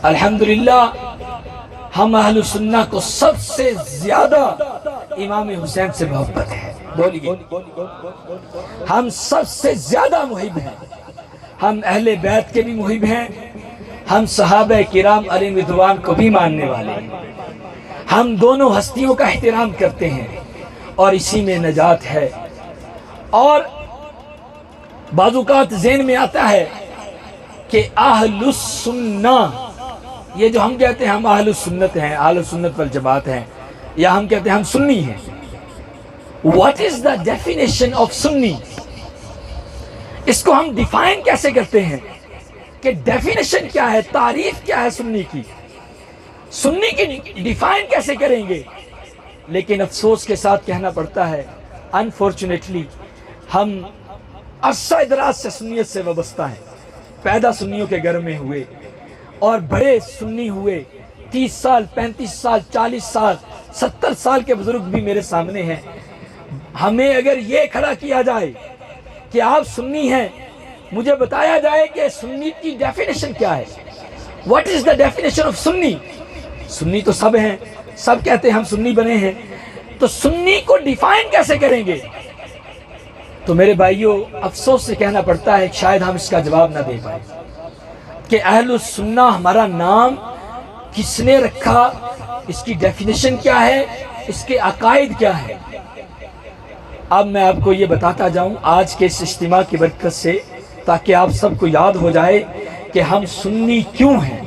الحمدللہ ہم اہل سنہ کو سب سے زیادہ امام حسین سے محبت ہے. بولیے, ہم سب سے زیادہ محب ہیں. ہم اہل بیت کے بھی محب ہیں, ہم صحابہ کرام علیہ رضوان کو بھی ماننے والے ہیں. ہم دونوں ہستیوں کا احترام کرتے ہیں اور اسی میں نجات ہے. اور بعض اوقات ذہن میں آتا ہے کہ اہل السنہ, یہ جو ہم کہتے ہیں ہم اہل السنت ہیں, اہل السنت والجماعت ہیں, یا ہم کہتے ہیں ہم سنی ہیں. What is the definition of سنی؟ اس کو ہم ڈیفائن کیسے کرتے ہیں کہ ڈیفینیشن کیا ہے, تعریف کیا ہے سنی کی, سنی کی ڈیفائن کیسے کریں گے؟ لیکن افسوس کے ساتھ کہنا پڑتا ہے انفارچونیٹلی ہم عرصہ دراز سے سنیت سے وابستہ ہیں. پیدا سنیوں کے گھر میں ہوئے اور بڑے سنی ہوئے. 30 سال 35 سال 40 سال 70 سال کے بزرگ بھی میرے سامنے ہیں. ہمیں اگر یہ کھڑا کیا جائے کہ آپ سنی ہیں, مجھے بتایا جائے کہ سنی کی ڈیفینیشن کیا ہے, what is the definition of Sunni. Sunni تو سب ہیں, سب کہتے ہیں ہم سنی بنے ہیں, تو سنی کو ڈیفائن کیسے کریں گے؟ تو میرے بھائیوں افسوس سے کہنا پڑتا ہے شاید ہم اس کا جواب نہ دے پائے کہ اہل السنہ ہمارا نام کس نے رکھا, اس کی ڈیفینیشن کیا ہے, اس کے عقائد کیا ہے. اب میں آپ کو یہ بتاتا جاؤں آج کے اس اجتماع کی برکت سے, تاکہ آپ سب کو یاد ہو جائے کہ ہم سنی کیوں ہیں.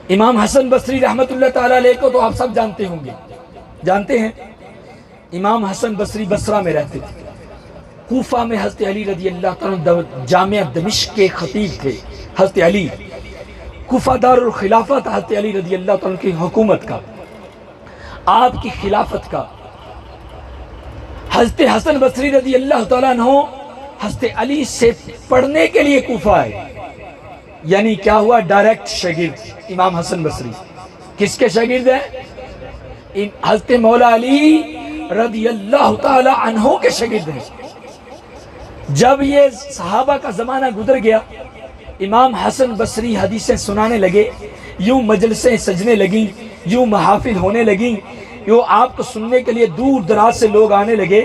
امام حسن بصری رحمۃ اللہ تعالیٰ علیہ کو تو آپ سب جانتے ہوں گے, جانتے ہیں. امام حسن بصری بصرہ میں رہتے تھے. کوفہ میں حضرت علی رضی اللہ تعالیٰ جامعہ دمشق کے خطیب تھے. حضرت علی کوفہ دار الخلافت, حضرت علی رضی اللہ تعالیٰ کی حکومت کا, آپ کی خلافت کا. حضرت حسن بصری رضی اللہ تعالیٰ عنہ حضرت علی سے پڑھنے کے لیے کوفہ آئے. یعنی کیا ہوا, ڈائریکٹ شاگرد امام حسن بصری. کس کے شاگرد ہیں؟ حضرت مولا علی رضی اللہ تعالیٰ عنہ کے شاگرد ہیں. جب یہ صحابہ کا زمانہ گزر گیا, امام حسن بصری حدیثیں سنانے لگے, یوں مجلسیں سجنے لگیں, یوں محافل ہونے لگیں, یوں آپ کو سننے کے لیے دور دراز سے لوگ آنے لگے.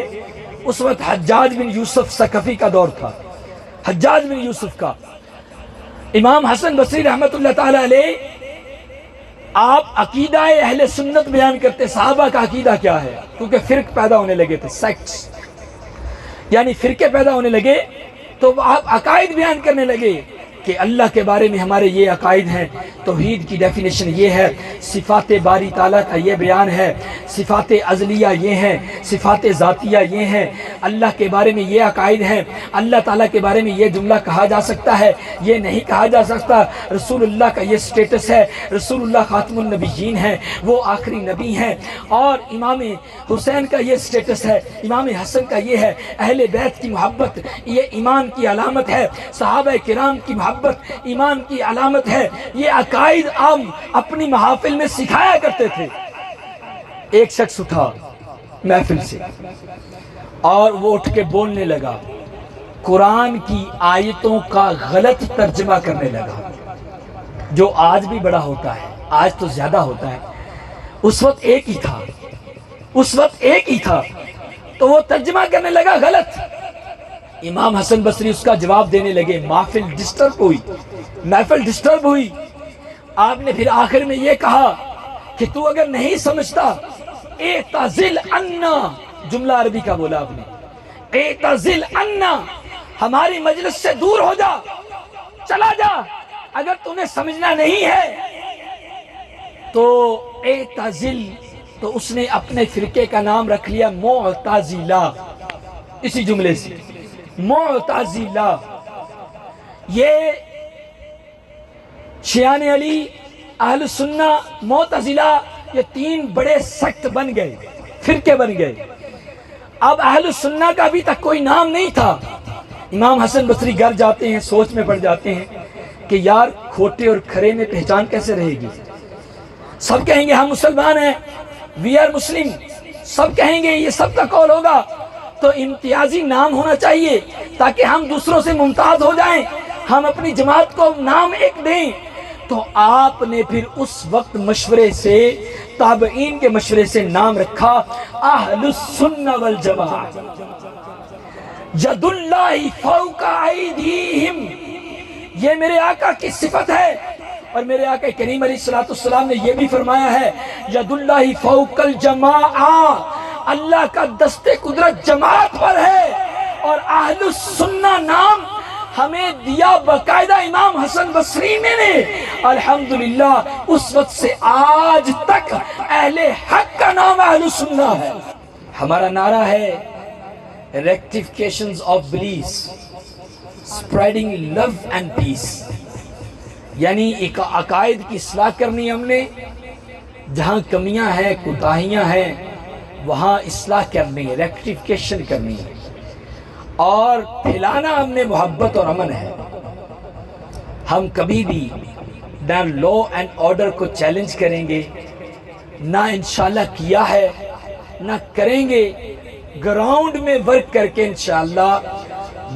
اس وقت حجاج بن یوسف ثقفی کا دور تھا, حجاج بن یوسف کا. امام حسن بصری رحمۃ اللہ تعالی علیہ آپ عقیدہ اہل سنت بیان کرتے, صحابہ کا عقیدہ کیا ہے, کیونکہ فرق پیدا ہونے لگے تھے, سیکٹس یعنی فرقے پیدا ہونے لگے, تو آپ عقائد بیان کرنے لگے کہ اللہ کے بارے میں ہمارے یہ عقائد ہیں. توحید کی ڈیفینیشن یہ ہے, صفات باری تعالیٰ کا یہ بیان ہے, صفات ازلیہ یہ ہیں, صفات ذاتیہ یہ ہیں, اللہ کے بارے میں یہ عقائد ہیں, اللہ تعالیٰ کے بارے میں یہ جملہ کہا جا سکتا ہے, یہ نہیں کہا جا سکتا, رسول اللہ کا یہ سٹیٹس ہے, رسول اللہ خاتم النبیین ہیں, وہ آخری نبی ہیں, اور امام حسین کا یہ سٹیٹس ہے, امام حسن کا یہ ہے, اہل بیت کی محبت یہ ایمان کی علامت ہے, صحابہ کرام کی محبت ایمان کی علامت ہے. یہ عقائد عام اپنی محافل میں سکھایا کرتے تھے. ایک شخص اٹھا محفل سے اور وہ اٹھ کے بولنے لگا, قرآن کی آیتوں کا غلط ترجمہ کرنے لگا, جو آج بھی بڑا ہوتا ہے, آج تو زیادہ ہوتا ہے, اس وقت ایک ہی تھا, اس وقت ایک ہی تھا, تو وہ ترجمہ کرنے لگا غلط. امام حسن بصری اس کا جواب دینے لگے, محفل ڈسٹرب ہوئی, محفل ڈسٹرب ہوئی. آپ نے پھر آخر میں یہ کہا کہ تو اگر نہیں سمجھتا, اعتزل عنا, جملہ عربی کا بولا آپ نے, اعتزل عنا, ہماری مجلس سے دور ہو جا, چلا جا, اگر تمہیں سمجھنا نہیں ہے تو اعتزل. تو اس نے اپنے فرقے کا نام رکھ لیا معتزلہ, اسی جملے سے معتزلہ. یہ شیعان علی, اہل سنہ, معتزلہ, یہ تین بڑے سیکٹ بن گئے, فرقے بن گئے. اب اہل سنہ کا ابھی تک کوئی نام نہیں تھا. امام حسن بصری گھر جاتے ہیں, سوچ میں پڑ جاتے ہیں کہ یار کھوٹے اور کھرے میں پہچان کیسے رہے گی. سب کہیں گے ہم مسلمان ہیں, وی آر مسلم, سب کہیں گے, یہ سب کا قول ہوگا, تو امتیازی نام ہونا چاہیے تاکہ ہم دوسروں سے ممتاز ہو جائیں. ہم اپنی جماعت کو نام ایک دیں, تو آپ نے پھر اس وقت مشورے سے، تابعین کے مشورے سے نام رکھا اہل السنہ والجماعہ۔ ید اللہ فوق ایدیہم، یہ میرے آقا کی صفت ہے، اور میرے آقا کریم علیہ الصلوۃ والسلام نے یہ بھی فرمایا ہے ید اللہ فوق الجماعہ، اللہ کا دست قدرت جماعت پر ہے۔ اور اہل السنہ نام ہمیں دیا باقاعدہ امام حسن بصری نے، الحمدللہ اس وقت سے آج تک اہل حق کا نام اہل السنہ ہے۔ ہمارا نعرہ ہے rectifications of beliefs, spreading love and peace، یعنی ایک عقائد کی اصلاح کرنی ہم نے، جہاں کمیاں ہیں کوتاہیاں ہیں وہاں اصلاح کرنی ہے، ریکٹیفیکیشن کرنی ہے، اور پھیلانا ہم نے محبت اور امن ہے۔ ہم کبھی بھی نہ لا اینڈ آرڈر کو چیلنج کریں گے، نہ انشاءاللہ کیا ہے، نہ کریں گے۔ گراؤنڈ میں ورک کر کے انشاءاللہ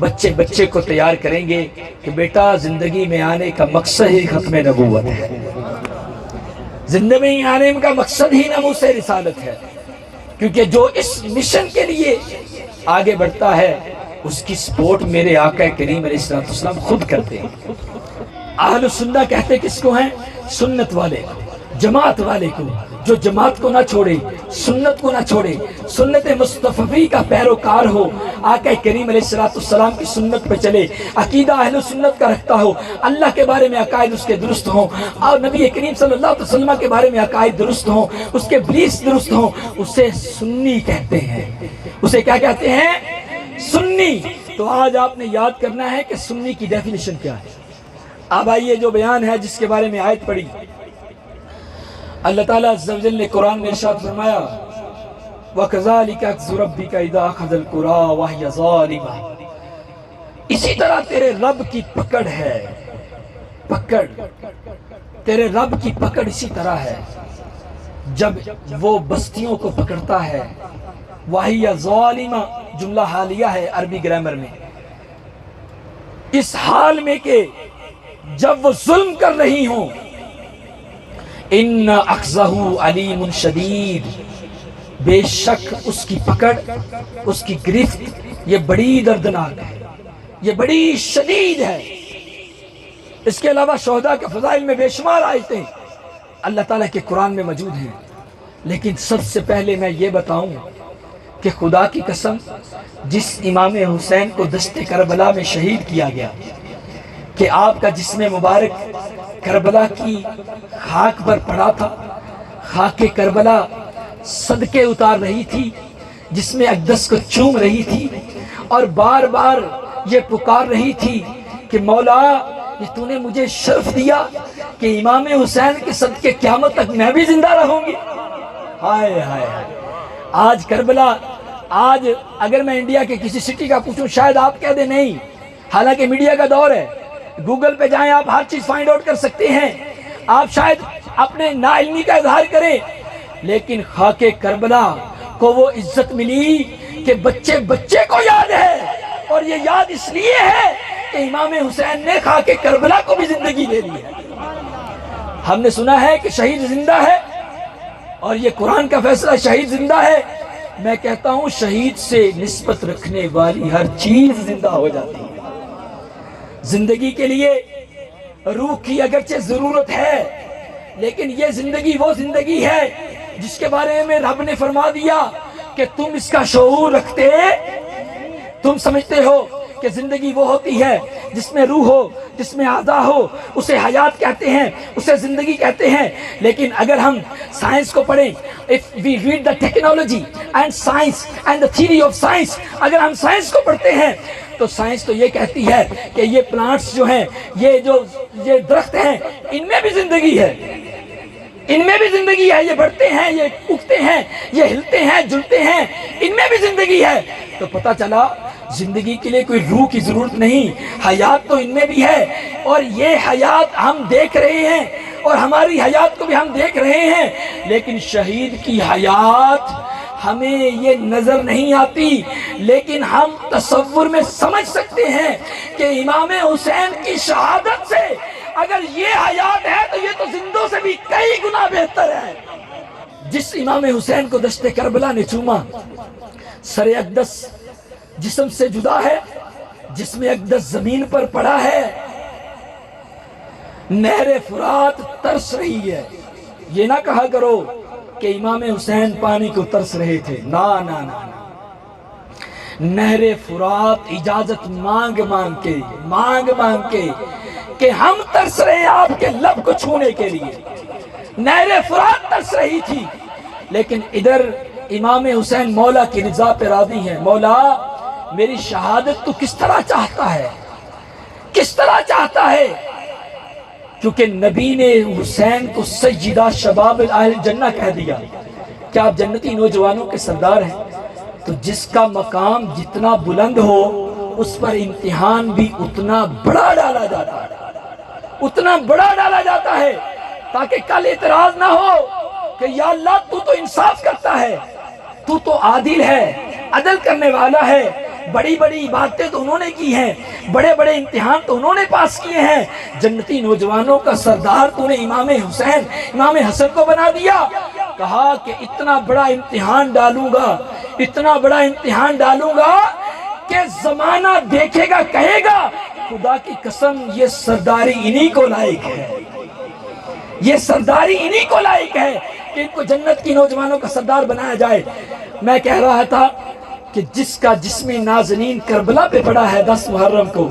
بچے کو تیار کریں گے کہ بیٹا زندگی میں آنے کا مقصد ہی ختم نبوت ہے، زندگی میں آنے کا مقصد ہی ناموس رسالت ہے، کیونکہ جو اس مشن کے لیے آگے بڑھتا ہے اس کی سپورٹ میرے آقا کریم علیہ السلام خود کرتے ہیں۔ اہل سنہ کہتے کس کو ہیں؟ سنت والے کو، جماعت والے کو، جو جماعت کو نہ چھوڑے، سنت کو نہ چھوڑے، سنت مصطفی کا پیروکار ہو، آقا کریم علیہ السلام کی سنت پہ چلے، عقیدہ اہل سنت کا رکھتا ہو، اللہ کے بارے میں عقائد اس کے درست ہوں، اور نبی کریم صلی اللہ علیہ وسلم کے بارے میں عقائد درست ہوں، اس کے بلیفز درست ہوں، اسے سنی کہتے ہیں۔ اسے کیا کہتے ہیں؟ سنی۔ تو آج آپ نے یاد کرنا ہے کہ سنی کی ڈیفینیشن کیا ہے۔ اب آئیے جو بیان ہے جس کے بارے میں آیت پڑھی، اللہ تعالیٰ عز و جل نے قرآن میں ارشاد فرمایا وَكَذَلِكَ أَخْذُ رَبِّكَ إِذَا أَخَذَ الْقُرَىٰ وَهِيَ ظَالِمَةٌ، اسی طرح تیرے رب کی پکڑ ہے، پکڑ تیرے رب کی پکڑ اسی طرح ہے جب وہ بستیوں کو پکڑتا ہے۔ وَهِيَ ظَالِمَةٌ جملہ حالیہ ہے عربی گرامر میں، اس حال میں کہ جب وہ ظلم کر رہی ہوں، ان اخذہ علیم شدید، بے شک اس کی پکڑ، اس کی گرفت یہ بڑی دردناک ہے، یہ بڑی شدید ہے۔ اس کے علاوہ شہداء کے فضائل میں بے شمار آیتیں اللہ تعالیٰ کے قرآن میں موجود ہیں، لیکن سب سے پہلے میں یہ بتاؤں کہ خدا کی قسم جس امام حسین کو دشت کربلا میں شہید کیا گیا، کہ آپ کا جسم مبارک کربلا کی خاک پر پڑا تھا، خاک کربلا صدقے اتار رہی تھی، جس میں اقدس کو چوم رہی تھی، اور بار بار یہ پکار رہی تھی کہ مولا یہ تو نے مجھے شرف دیا کہ امام حسین کے صدقے قیامت تک میں بھی زندہ رہوں گی۔ ہائے ہائے آج کربلا، آج اگر میں انڈیا کے کسی سٹی کا پوچھوں شاید آپ کہہ دیں نہیں، حالانکہ میڈیا کا دور ہے، گوگل پہ جائیں آپ ہر چیز فائنڈ آؤٹ کر سکتے ہیں، آپ شاید اپنے نا علمی کا اظہار کریں، لیکن خاک کربلا کو وہ عزت ملی کہ بچے بچے کو یاد ہے، اور یہ یاد اس لیے ہے کہ امام حسین نے خاک کربلا کو بھی زندگی دے دی ہے۔ ہم نے سنا ہے کہ شہید زندہ ہے، اور یہ قرآن کا فیصلہ، شہید زندہ ہے۔ میں کہتا ہوں شہید سے نسبت رکھنے والی ہر چیز زندہ ہو جاتی ہے۔ زندگی کے لیے روح کی اگرچہ ضرورت ہے، لیکن یہ زندگی وہ زندگی ہے جس کے بارے میں رب نے فرما دیا کہ تم اس کا شعور رکھتے، تم سمجھتے ہو کہ زندگی وہ ہوتی ہے جس میں روح ہو، جس میں اعضاء ہو، اسے حیات کہتے ہیں، اسے زندگی کہتے ہیں۔ لیکن اگر ہم سائنس کو پڑھیں، if we read the technology and science and the theory of science، اگر ہم سائنس کو پڑھتے ہیں تو سائنس تو یہ کہتی ہے کہ یہ پلانٹس جو ہیں، یہ درخت ہیں، ان میں بھی زندگی ہے، ان میں بھی زندگی ہے، یہ بڑھتے ہیں، یہ اگتے ہیں، یہ ہلتے ہیں، جلتے ہیں، ان میں بھی زندگی ہے۔ تو پتہ چلا زندگی کے لیے کوئی روح کی ضرورت نہیں، حیات تو ان میں بھی ہے، اور یہ حیات ہم دیکھ رہے ہیں، اور ہماری حیات کو بھی ہم دیکھ رہے ہیں، لیکن شہید کی حیات ہمیں یہ نظر نہیں آتی، لیکن ہم تصور میں سمجھ سکتے ہیں کہ امام حسین کی شہادت سے اگر یہ حیات ہے تو یہ تو زندوں سے بھی کئی گنا بہتر ہے۔ جس امام حسین کو دشت کربلا نے چوما، سر اقدس جسم سے جدا ہے، جسم اقدس زمین پر پڑا ہے، نہر فرات ترس رہی ہے۔ یہ نہ کہا کرو کہ امام حسین پانی کو ترس رہے تھے، نا نا نا نا۔ نہر فرات اجازت مانگ مانگ کے کہ ہم ترس رہے ہیں آپ کے لب کو چھونے کے لیے۔ نہر فرات ترس رہی تھی، لیکن ادھر امام حسین مولا کی رضا پہ راضی ہیں۔ مولا میری شہادت تو کس طرح چاہتا ہے، کس طرح چاہتا ہے؟ کیونکہ نبی نے حسین کو سیدہ شباب اہل جنہ کہہ دیا کہ آپ جنتی نوجوانوں کے سردار ہیں، تو جس کا مقام جتنا بلند ہو اس پر امتحان بھی اتنا بڑا ڈالا جاتا ہے، اتنا بڑا ڈالا جاتا ہے، تاکہ کل اعتراض نہ ہو کہ یا اللہ تو انصاف کرتا ہے، تو عادل ہے، عدل کرنے والا ہے، بڑی بڑی عبادتیں تو انہوں نے کی ہیں، بڑے بڑے امتحان تو انہوں نے پاس کیے ہیں، جنتی نوجوانوں کا سردار تو نے امام حسین امام حسن کو بنا دیا۔ کہا کہ اتنا بڑا امتحان ڈالوں گا، اتنا بڑا امتحان ڈالوں گا کہ زمانہ دیکھے گا، کہے گا خدا کی قسم یہ سرداری انہی کو لائق ہے، یہ سرداری انہی کو لائق ہے کہ ان کو جنت کی نوجوانوں کا سردار بنایا جائے۔ میں کہہ رہا تھا کہ جس کا جسم نازنین کربلا پہ پڑا ہے 10 محرم کو،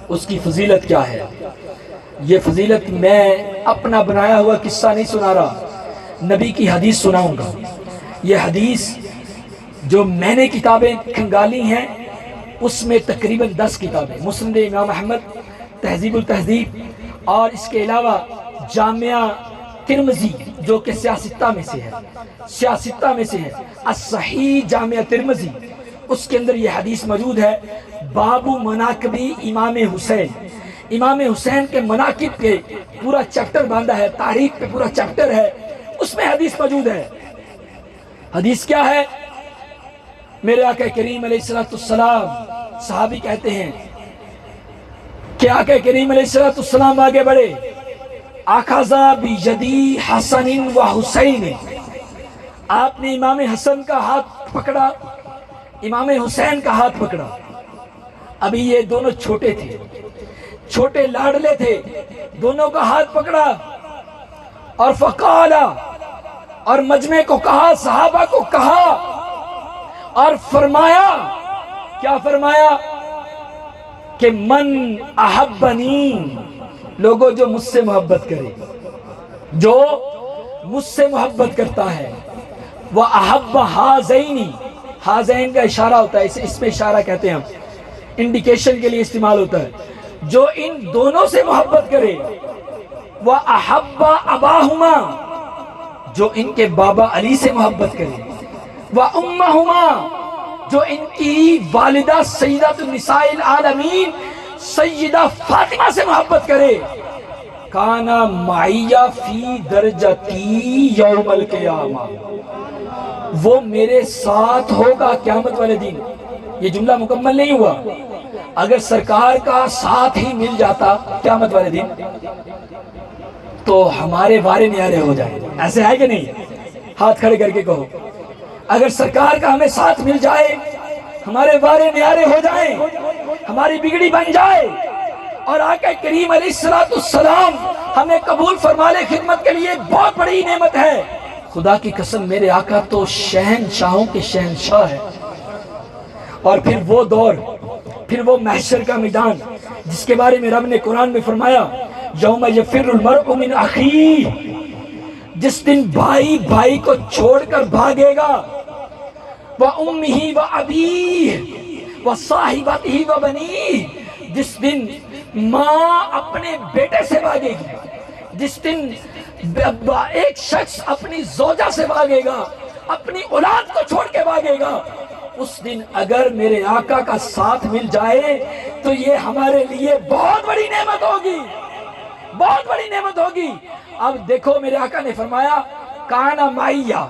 اس کی فضیلت کیا ہے؟ یہ فضیلت میں اپنا بنایا ہوا قصہ نہیں سنا رہا، نبی کی حدیث سناؤں گا۔ یہ حدیث جو میں نے کتابیں کھنگالی ہیں اس میں تقریباً 10 کتابیں، مسند امام احمد، تہذیب التہذیب، اور اس کے علاوہ جامعہ ترمذی جو کہ سیاستہ میں سے ہے، سیاستہ میں سے ہے، الصحیح جامعہ ترمذی، اس کے اندر یہ حدیث موجود ہے۔ باب مناقبی امام حسین، امام حسین کے مناقب کے پورا چیپٹر باندھا ہے، تاریخ پہ پورا چیپٹر ہے، اس میں حدیث موجود ہے۔ حدیث کیا ہے؟ میرے آقا کریم علیہ السلام، صحابی کہتے ہیں کہ آقا کریم علیہ السلام آگے بڑھے، اخذا بیدی حسن و حسین، آپ نے امام حسن کا ہاتھ پکڑا، امام حسین کا ہاتھ پکڑا۔ ابھی یہ دونوں چھوٹے تھے، چھوٹے لاڈلے تھے، دونوں کا ہاتھ پکڑا اور فقالا، اور مجمع کو کہا، صحابہ کو کہا اور فرمایا، کیا فرمایا؟ کہ من احبنی، لوگوں جو مجھ سے محبت کرے، جو مجھ سے محبت کرتا ہے، وہ احب ہازینی، ہازین کا اشارہ ہوتا ہے، اس میں اشارہ کہتے ہیں ہم، انڈیکیشن کے لیے استعمال ہوتا ہے، جو ان دونوں سے محبت کرے، وہ احب اباہما، جو ان کے بابا علی سے محبت کرے، وہ امہما، جو ان کی والدہ سیدۃ النساء العالمین سیدہ فاطمہ سے محبت کرے، کانا معیہ فی درجتی یوم القیامہ، وہ میرے ساتھ ہوگا قیامت والے دن۔ یہ جملہ مکمل نہیں ہوا، اگر سرکار کا ساتھ ہی مل جاتا قیامت والے دن تو ہمارے وارے نیارے ہو جائیں، ایسے ہے کہ نہیں؟ ہاتھ کھڑے کر کے کہو، اگر سرکار کا ہمیں ساتھ مل جائے ہمارے وارے نیارے ہو جائیں، ہماری بگڑی بن جائے، اور آقا کریم علیہ السلام ہمیں قبول فرما لے خدمت کے لیے، بہت بڑی نعمت ہے۔ خدا کی قسم میرے آقا تو شہنشاہوں کے شہنشاہ ہے۔ اور پھر وہ دور، پھر وہ محشر کا میدان جس کے بارے میں رب نے قرآن میں فرمایا، یوم یفر المرء من اخیہ، جس دن بھائی بھائی کو چھوڑ کر بھاگے گا، وَأُمِّهِ وَأَبِيهِ وَصَاحِبَتِهِ وَبَنِيهِ، جس دن ماں اپنے بیٹے سے بھاگے گی، جس دن ایک شخص اپنی زوجہ سے بھاگے گا، اپنی اولاد کو چھوڑ کے بھاگے گا، اس دن اگر میرے آقا کا ساتھ مل جائے تو یہ ہمارے لیے بہت بڑی نعمت ہوگی، بہت بڑی نعمت ہوگی۔ اب دیکھو میرے آقا نے فرمایا کانا معیہ،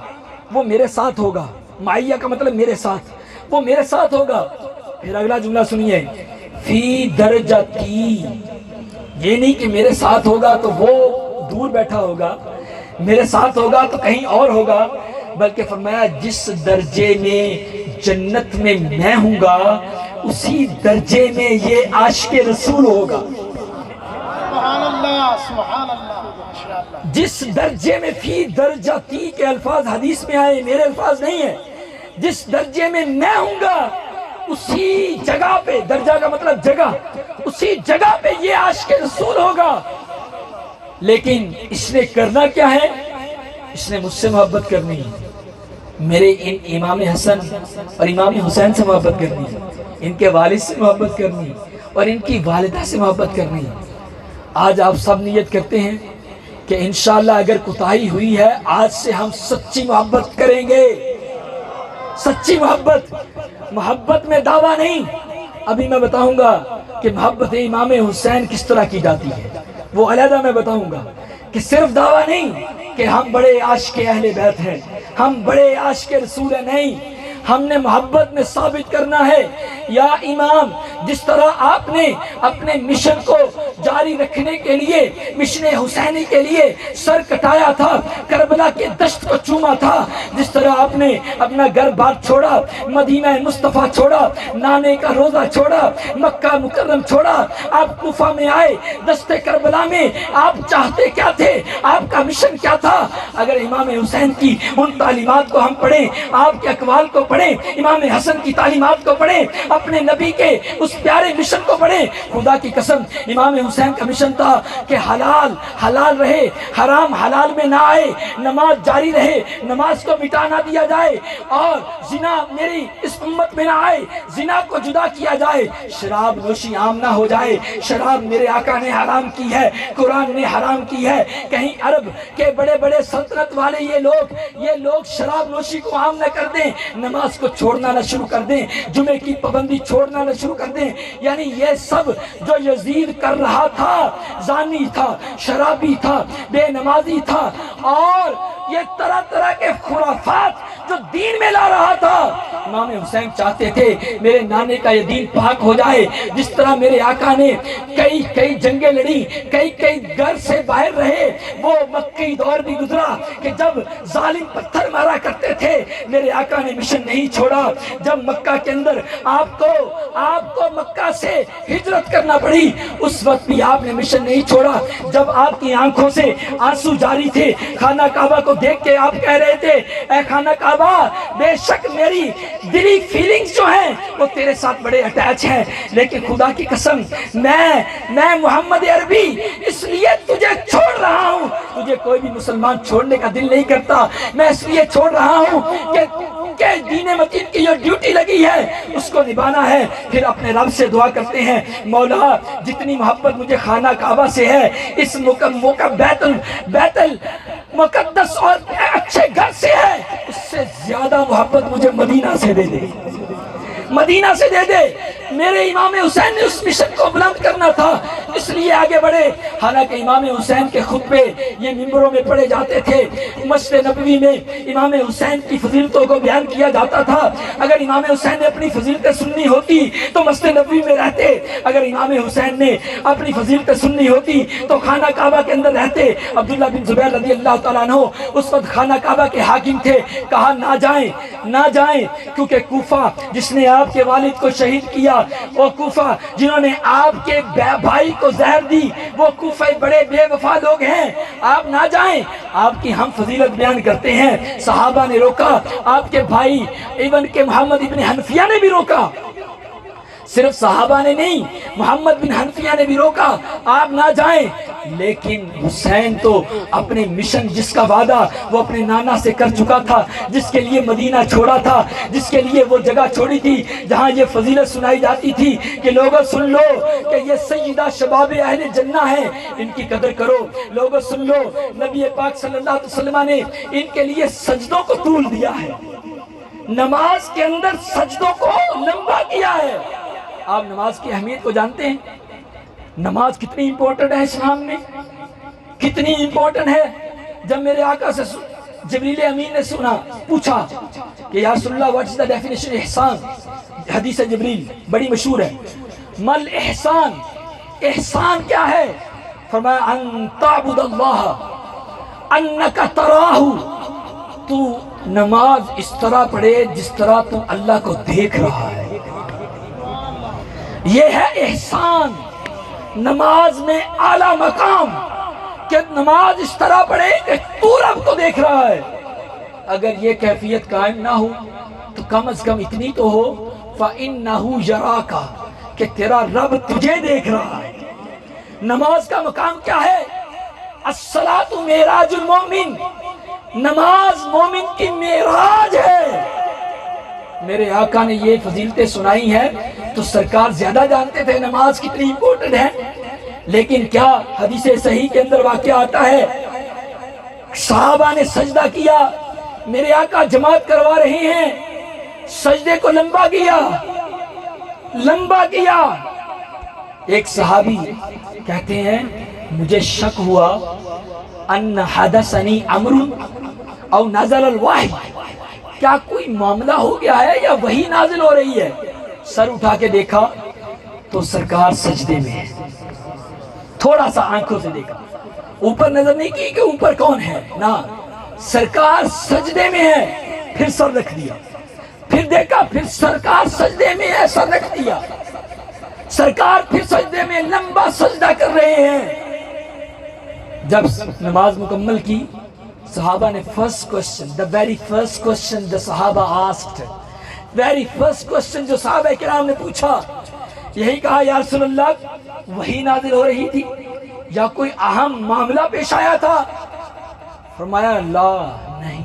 وہ میرے ساتھ ہوگا، معیہ کا مطلب میرے ساتھ، وہ میرے ساتھ ہوگا۔ پھر اگلا جملہ سنیے، فی درجتی یہ نہیں کہ میرے ساتھ ہوگا تو وہ دور بیٹھا ہوگا، میرے ساتھ ہوگا تو کہیں اور ہوگا، بلکہ فرمایا جس درجے میں جنت میں میں ہوں گا اسی درجے میں یہ عاشق رسول ہوگا۔ سبحان اللہ، سبحان اللہ، ماشاءاللہ۔ جس درجے میں فی درجاتی کے الفاظ حدیث میں آئے، میرے الفاظ نہیں ہیں، جس درجے میں میں ہوں گا اسی جگہ پہ، درجہ کا مطلب جگہ، اسی جگہ پہ یہ عاشق رسول ہوگا۔ لیکن اس نے کرنا کیا ہے؟ اس نے مجھ سے محبت کرنی ہے، میرے ان امام حسن اور امام حسین سے محبت کرنی ہے، ان کے والد سے محبت کرنی ہے اور ان کی والدہ سے محبت کرنی ہے۔ آج آپ سب نیت کرتے ہیں کہ انشاءاللہ اگر کوتاہی ہوئی ہے آج سے ہم سچی محبت کریں گے، سچی محبت، محبت میں دعویٰ نہیں۔ ابھی میں بتاؤں گا کہ محبت امام حسین کس طرح کی جاتی ہے، وہ علیحدہ میں بتاؤں گا کہ صرف دعویٰ نہیں کہ ہم بڑے عاشق اہل بیت ہیں، ہم بڑے عاشق رسول ہیں، نہیں، ہم نے محبت میں ثابت کرنا ہے یا امام جس طرح آپ نے اپنے مشن کو جاری رکھنے کے لیے، مشن حسینی کے لیے سر کٹایا تھا، کربلا کے دشت کو چوما تھا، جس طرح آپ نے اپنا گھر بار چھوڑا، مدینہ مصطفیٰ چھوڑا، نانے کا روزہ چھوڑا، مکہ مکرم چھوڑا، آپ کوفہ میں آئے، دشت کربلا میں آپ چاہتے کیا تھے، آپ کا مشن کیا تھا؟ اگر امام حسین کی ان تعلیمات کو ہم پڑھیں، آپ کے اقوال کو پڑھیں، امام حسن کی تعلیمات کو پڑھیں، اپنے نبی کے اس پیارے مشن کو پڑھیں، خدا کی قسم امام حسین کا مشن تھا کہ حلال حلال رہے، حرام حلال میں نہ آئے، نماز جاری رہے، نماز کو مٹا نہ دیا جائے، اور زنا میری اس امت میں نہ آئے، زنا کو جدا کیا جائے، شراب نوشی عام نہ ہو جائے۔ شراب میرے آقا نے حرام کی ہے، قرآن نے حرام کی ہے، کہیں عرب کے بڑے بڑے سلطنت والے یہ لوگ شراب نوشی کو عام نہ کر دیں، نماز کو چھوڑنا نہ شروع کر دیں، جمعے کی پابندی چھوڑنا نہ شروع کر دیں۔ یعنی یہ سب جو یزید کر رہا تھا، زانی تھا، شرابی تھا، بے نمازی تھا، اور یہ طرح طرح کے خرافات جو دین میں لا رہا تھا، امام حسین چاہتے تھے میرے نانے کا یہ دین پاک ہو جائے۔ جس طرح میرے آقا نے کئی جنگیں لڑی، کئی گھر سے باہر رہے، وہ مکی دور بھی گزرا کہ جب ظالم پتھر مارا کرتے تھے، میرے آقا نے مشن نہیں چھوڑا۔ جب مکہ کے اندر آپ کو مکہ سے ہجرت کرنا پڑی، اس وقت بھی آپ نے مشن نہیں چھوڑا۔ جب آپ کی آنکھوں سے آنسو جاری تھے، خانہ کعبہ کو دیکھ کے آپ کہہ رہے تھے، اے خانہ کعبہ، بے شک میری دلی فیلنگز جو ہیں وہ تیرے ساتھ بڑے اٹیچ ہیں، لیکن خدا کی قسم میں محمد عربی اس لیے تجھے چھوڑ رہا ہوں، تجھے کوئی بھی مسلمان چھوڑنے کا دل نہیں کرتا، میں اس لیے چھوڑ رہا ہوں کہ دین متین کی جو ڈیوٹی لگی ہے اس کو نبھانا ہے۔ پھر اپنے رب سے دعا کرتے ہیں، مولا جتنی محبت مجھے خانہ کعبہ سے ہے، اس بیت المقدس اور اچھے گھر سے ہے، اس سے زیادہ محبت مجھے مدینہ سے دے دے، مدینہ سے دے دے۔ میرے امام حسین نے اس مشن کو بلند کرنا تھا، اس لیے آگے بڑھے۔ حالانکہ امام حسین کے خطبے یہ ممبروں میں پڑھے جاتے تھے، مسجد نبوی میں امام حسین کی فضیلتوں کو بیان کیا جاتا تھا۔ اگر امام حسین نے اپنی فضیلتیں سننی ہوتی تو مسجد نبوی میں رہتے، اگر امام حسین نے اپنی فضیلتیں سننی ہوتی تو خانہ کعبہ کے اندر رہتے۔ عبداللہ بن زبیر رضی اللہ تعالیٰ عنہ اس وقت خانہ کعبہ کے حاکم تھے، کہا نہ جائیں کیونکہ کوفہ جس نے آپ کے والد کو شہید کیا، وہ کوفہ جنہوں نے آپ کے بھائی کو زہر دی، وہ کوفہ بڑے بے وفا لوگ ہیں، آپ نہ جائیں، آپ کی ہم فضیلت بیان کرتے ہیں۔ صحابہ نے روکا، آپ کے بھائی ایون کہ محمد ابن حنفیہ نے بھی روکا، صرف صحابہ نے نہیں، محمد بن حنفیہ نے بھی روکا، آپ نہ جائیں۔ لیکن حسین تو اپنے مشن، جس کا وعدہ وہ اپنے نانا سے کر چکا تھا، جس کے لیے مدینہ چھوڑا تھا، جس کے لیے وہ جگہ چھوڑی تھی جہاں یہ فضیلت سنائی جاتی تھی کہ لوگوں سن لو کہ یہ سیدہ شباب اہل جنہ ہیں، ان کی قدر کرو۔ لوگوں سن لو، نبی پاک صلی اللہ علیہ وسلم نے ان کے لیے سجدوں کو طول دیا ہے، نماز کے اندر سجدوں کو لمبا کیا ہے۔ آپ نماز کی اہمیت کو جانتے ہیں؟ نماز کتنی امپورٹنٹ ہے اسلام میں، کتنی امپورٹنٹ ہے۔ جب میرے آقا سے جبریل امین نے پوچھا کہ یا رسول اللہ واٹ از دا ڈیفینیشن احسان، حدیث جبریل بڑی مشہور ہے، مل احسان، احسان کیا ہے؟ فرمایا ان تعبد اللہ انک تراہ، تو نماز اس طرح پڑھے جس طرح تو اللہ کو دیکھ رہا ہے. یہ ہے احسان، نماز میں اعلیٰ مقام کہ نماز اس طرح پڑھے کہ تو رب کو دیکھ رہا ہے. اگر یہ کیفیت قائم نہ ہو تو کم از کم اتنی تو ہو فَإِنَّهُ يَرَاكَ کہ تیرا رب تجھے دیکھ رہا ہے. نماز کا مقام کیا ہے؟ الصلاۃ معراج المومن، نماز مومن کی معراج ہے. میرے آقا نے یہ فضیلتیں سنائی ہیں تو سرکار زیادہ جانتے تھے نماز کتنی امپورٹنٹ ہے. لیکن کیا حدیث صحیح کے اندر واقعہ آتا ہے صحابہ نے سجدہ کیا، میرے آقا جماعت کروا رہے ہیں، سجدے کو لمبا کیا. ایک صحابی کہتے ہیں مجھے شک ہوا ان حدثنی امر او نزل الوحی، کیا کوئی معاملہ ہو گیا ہے یا وحی نازل ہو رہی ہے. سر اٹھا کے دیکھا تو سرکار سجدے میں ہے. تھوڑا سا آنکھوں سے دیکھا، اوپر نظر نہیں کی کہ اوپر کون ہے، نہ، سرکار سجدے میں ہے. پھر سر رکھ دیا، پھر دیکھا پھر سرکار سجدے میں ہے، سر رکھ دیا. سرکار پھر سجدے میں لمبا سجدہ کر رہے ہیں. جب نماز مکمل کی صحابہ نے first question, the very first question the صحابہ asked، very first question جو صحابہ کرام نے پوچھا یہی کہا یا رسول اللہ وحی نازل ہو رہی تھی یا کوئی اہم معاملہ پیش آیا تھا؟ فرمایا لا، نہیں،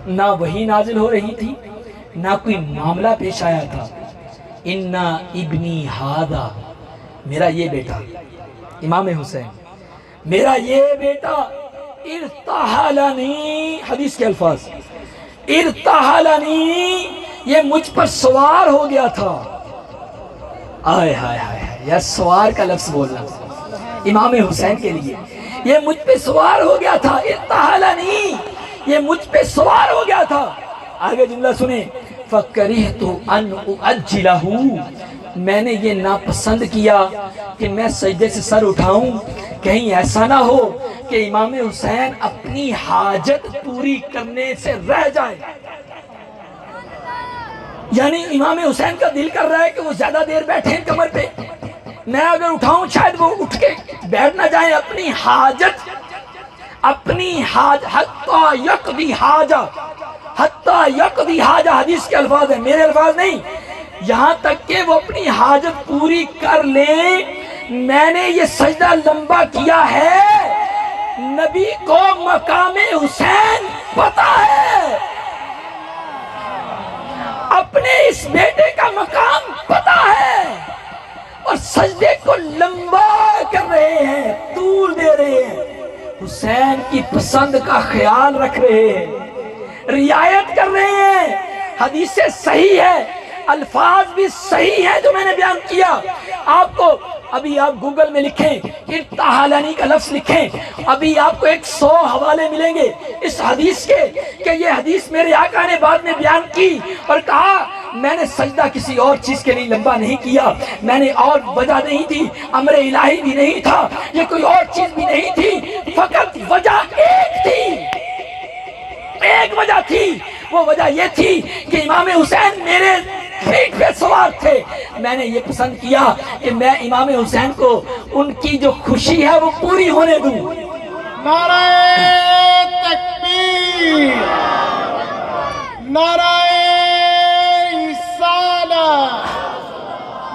نہ وحی نازل ہو رہی تھی نہ کوئی معاملہ پیش آیا تھا. اِنَّ ابنی ہادہ، میرا یہ بیٹا امام حسین، میرا یہ بیٹا ارتحلنی، حدیث کے الفاظ ارتحلنی، یہ مجھ پر سوار ہو گیا تھا. آئے ہائے ہائے، یہ سوار کا لفظ بولنا امام حسین کے لیے، یہ مجھ پہ سوار ہو گیا تھا. ارتحلنی، یہ مجھ پہ سوار ہو گیا تھا. آگے جملہ سنیں، فَكَرِهْتُ أَنْ أُؤَجِّلَهُ، میں نے یہ ناپسند کیا کہ میں سجدے سے سر اٹھاؤں، کہیں ایسا نہ ہو کہ امام حسین اپنی حاجت پوری کرنے سے رہ جائے. یعنی امام حسین کا دل کر رہا ہے کہ وہ زیادہ دیر بیٹھیں کمر پہ، میں اگر اٹھاؤں شاید وہ اٹھ کے بیٹھ نہ جائیں. اپنی حاجت حتی یقضی حاجہ، حتی یقضی حاجہ، حدیث کے الفاظ ہیں، میرے الفاظ نہیں، یہاں تک کہ وہ اپنی حاجت پوری کر لیں. میں نے یہ سجدہ لمبا کیا ہے، نبی کو مقام حسین پتا ہے، اپنے اس بیٹے کا مقام پتا ہے، اور سجدے کو لمبا کر رہے ہیں، طول دے رہے ہیں، حسین کی پسند کا خیال رکھ رہے ہیں، رعایت کر رہے ہیں. حدیث صحیح ہے، الفاظ بھی صحیح ہے جو میں نے بیان کیا. آپ کو ابھی آپ گوگل میں لکھیں ارتحلنی کا لفظ لکھیں، ابھی آپ کو 100 حوالے ملیں گے اس حدیث کے کہ یہ حدیث میرے آقا نے بعد میں بیان کی اور کہا میں نے سجدہ کسی اور چیز کے لیے لمبا نہیں کیا، میں نے اور وجہ نہیں تھی، امر الہی بھی نہیں تھا، یہ کوئی اور چیز بھی نہیں تھی، فقط وجہ ایک تھی، ایک وجہ تھی. وہ وجہ یہ تھی کہ امام حسین میرے پیٹ پہ سوار تھے. میں نے یہ پسند کیا کہ میں امام حسین کو ان کی جو خوشی ہے وہ پوری ہونے دوں. نعرہ تکبیر، نعرہ رسالت،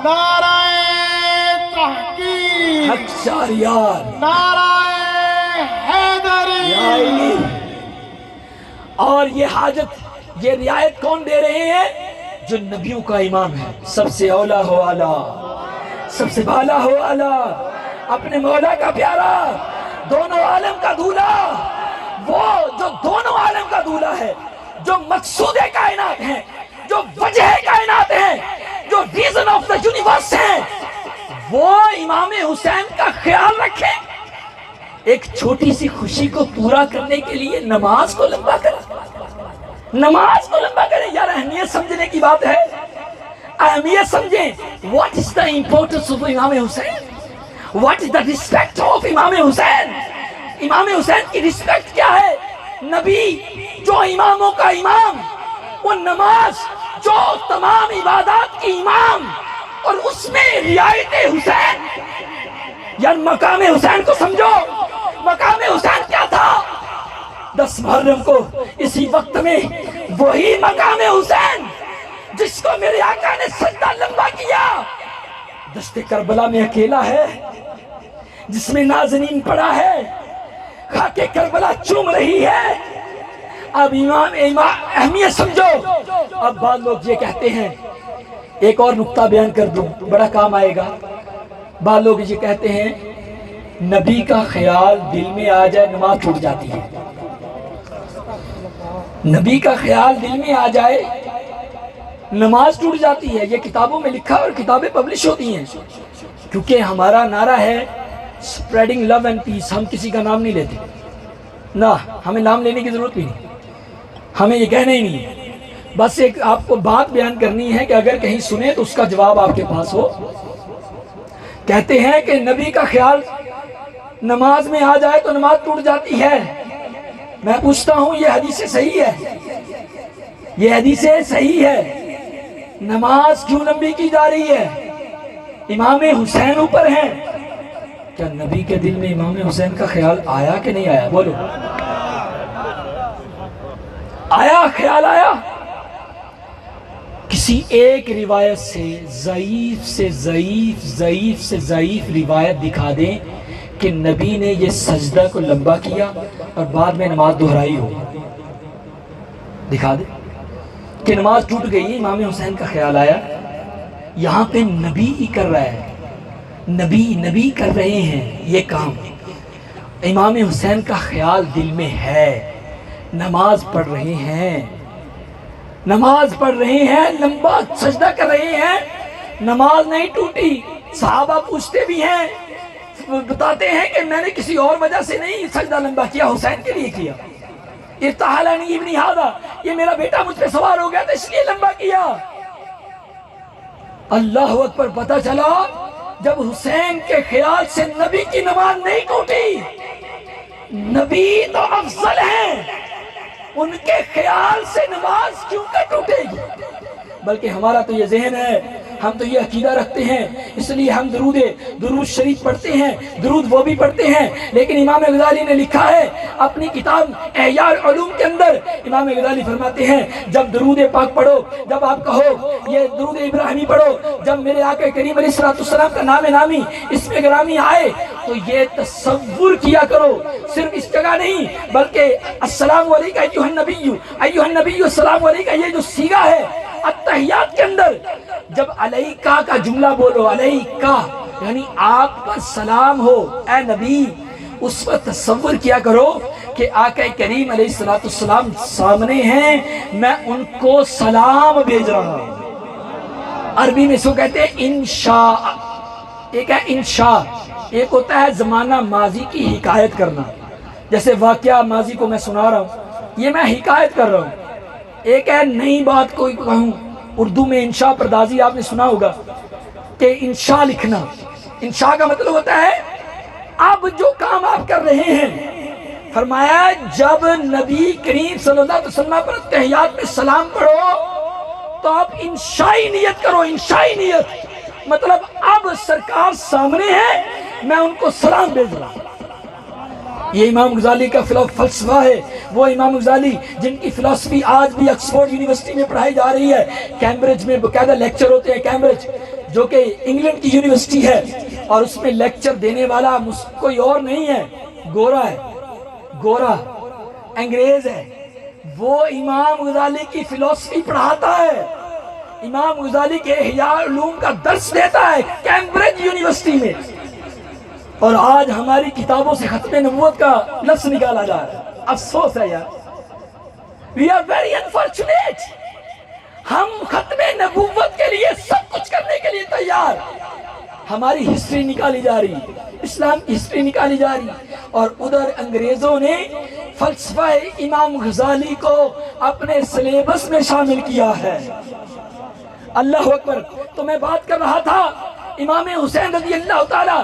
نعرہ تحقیق، حق شہریار، نعرہ حیدری. اور یہ حاجت، یہ رعایت کون دے رہے ہیں؟ جو نبیوں کا امام ہے، سب سے اولا ہو اعلیٰ، سب سے بالا ہو اعلیٰ، اپنے مولا کا پیارا، دونوں عالم کا دولہ، وہ جو دونوں عالم کا دولہ ہے، جو مقصود کائنات ہیں، جو وجہ کائنات ہیں، جو ریزن آف دا یونیورس ہیں، وہ امام حسین کا خیال رکھیں. ایک چھوٹی سی خوشی کو پورا کرنے کے لیے نماز کو لمبا کریں، نماز کو لمبا کریں. یار اہمیت سمجھنے کی بات ہے، اہمیت سمجھیں. What is the importance of امام حسین؟ What is the respect of امام حسین؟ امام حسین کی رسپیکٹ کیا ہے؟ نبی جو اماموں کا امام، وہ نماز جو تمام عبادات کی امام، اور اس میں رعایت حسین. یار مقام حسین کو سمجھو. مقام حسین کیا تھا؟ 10 محرم کو اسی وقت میں وہی مقام حسین جس کو میرے آقا نے سجدہ لمبا کیا دشت کربلا میں اکیلا ہے، جس میں نازنین پڑا ہے، خاک کربلا چوم رہی ہے. اب امام اہمیت سمجھو. اب بعض لوگ یہ کہتے ہیں، ایک اور نقطہ بیان کر دوں بڑا کام آئے گا. بعض لوگ یہ کہتے ہیں نبی کا خیال دل میں آ جائے نماز ٹوٹ جاتی ہے. نبی کا خیال دل میں آ جائے نماز ٹوٹ جاتی ہے. یہ کتابوں میں لکھا اور کتابیں پبلش ہوتی ہیں. کیونکہ ہمارا نعرہ ہے spreading love and peace. ہم کسی کا نام نہیں لیتے نہ، ہمیں نام لینے کی ضرورت بھی نہیں، ہمیں یہ کہنا ہی نہیں ہے. بس ایک آپ کو بات بیان کرنی ہے کہ اگر کہیں سنیں تو اس کا جواب آپ کے پاس ہو. کہتے ہیں کہ نبی کا خیال نماز میں آ جائے تو نماز ٹوٹ جاتی ہے. میں پوچھتا ہوں یہ حدیث صحیح ہے؟ یہ حدیث صحیح ہے؟ نماز کیوں لمبی کی جا رہی ہے؟ امام حسین اوپر ہیں. کیا نبی کے دل میں امام حسین کا خیال آیا کہ نہیں آیا؟ بولو. آیا؟ خیال آیا؟ کسی ایک روایت سے ضعیف سے ضعیف روایت دکھا دیں کہ نبی نے یہ سجدہ کو لمبا کیا اور بعد میں نماز دہرائی ہو. دکھا دیں کہ نماز ٹوٹ گئی، امام حسین کا خیال آیا. یہاں پہ نبی کر رہا ہے، نبی کر رہے ہیں یہ کام. امام حسین کا خیال دل میں ہے، نماز پڑھ رہے ہیں، لمبا سجدہ کر رہے ہیں، نماز نہیں ٹوٹی. صحابہ پوچھتے بھی ہیں، بتاتے ہیں کہ میں نے کسی اور وجہ سے نہیں سجدہ لمبا کیا، حسین کے لیے کیا. ارتحلنی ابنی ھذا، یہ میرا بیٹا مجھ پہ سوار ہو گیا تھا اس لیے لمبا کیا. اللہ اکبر. پتہ چلا جب حسین کے خیال سے نبی کی نماز نہیں ٹوٹی. نبی تو افضل ہیں، ان کے خیال سے نماز کیوں کر ٹوٹے گی؟ بلکہ ہمارا تو یہ ذہن ہے، ہم تو یہ عقیدہ رکھتے ہیں، اس لیے ہم درود شریف پڑھتے ہیں، درود وہ بھی پڑھتے ہیں. لیکن امام غزالی نے لکھا ہے اپنی کتاب احیاء العلوم کے اندر، امام غزالی فرماتے ہیں جب درود پاک پڑھو، جب آپ کہو یہ درود ابراہیمی پڑھو، جب میرے آقا کریم علیہ السلام کا نام نامی اس میں گرامی آئے تو یہ تصور کیا کرو، صرف اس جگہ نہیں بلکہ السلام علیکہ ایھا النبی السلام علیکہ، یہ جو صیغہ ہے التحیات کے اندر جب علیکہ کا جملہ بولو، علیکہ یعنی آپ پر سلام ہو اے نبی، اس پر تصور کیا کرو کہ آقا کریم علیہ السلام سامنے ہیں، میں ان کو سلام بھیج رہا ہوں. عربی میں اس کو کہتے ہیں انشاء. ایک ہے انشاء، ایک ہوتا ہے زمانہ ماضی کی حکایت کرنا، جیسے واقعہ ماضی کو میں سنا رہا ہوں، یہ میں حکایت کر رہا ہوں. ایک ہے نئی بات کوئی کہوں، اردو میں انشاء پردازی آپ نے سنا ہوگا کہ انشاء لکھنا. انشاء کا مطلب ہوتا ہے اب جو کام آپ کر رہے ہیں. فرمایا جب نبی کریم صلی اللہ علیہ وسلم پر تحیات میں سلام پڑھو تو آپ انشائی نیت کرو. انشائی نیت مطلب اب سرکار سامنے ہے، میں ان کو سلام بھیج رہا ہوں. یہ امام غزالی کا فلسفہ ہے. وہ امام غزالی جن کی فلسفی آج بھی آکسفورڈ یونیورسٹی میں پڑھائی جا رہی ہے. کیمبرج میں باقاعدہ لیکچر ہوتے ہیں. کیمبرج جو کہ انگلینڈ کی یونیورسٹی ہے اور اس میں لیکچر دینے والا کوئی اور نہیں ہے، گورا ہے، گورا انگریز ہے. وہ امام غزالی کی فلسفی پڑھاتا ہے، امام غزالی کے احیاء علوم کا درس دیتا ہے کیمبرج یونیورسٹی میں. اور آج ہماری کتابوں سے ختم نبوت کا لفظ نکالا جا رہا ہے. افسوس ہے یار. We are very unfortunate. ہم ختم نبوت کے لیے سب کچھ کرنے کے لیے تیار. ہماری ہسٹری نکالی جا رہی، اسلام کی ہسٹری نکالی جا رہی، اور ادھر انگریزوں نے فلسفہ امام غزالی کو اپنے سلیبس میں شامل کیا ہے. اللہ اکبر. تو میں بات کر رہا تھا امام حسین رضی اللہ تعالی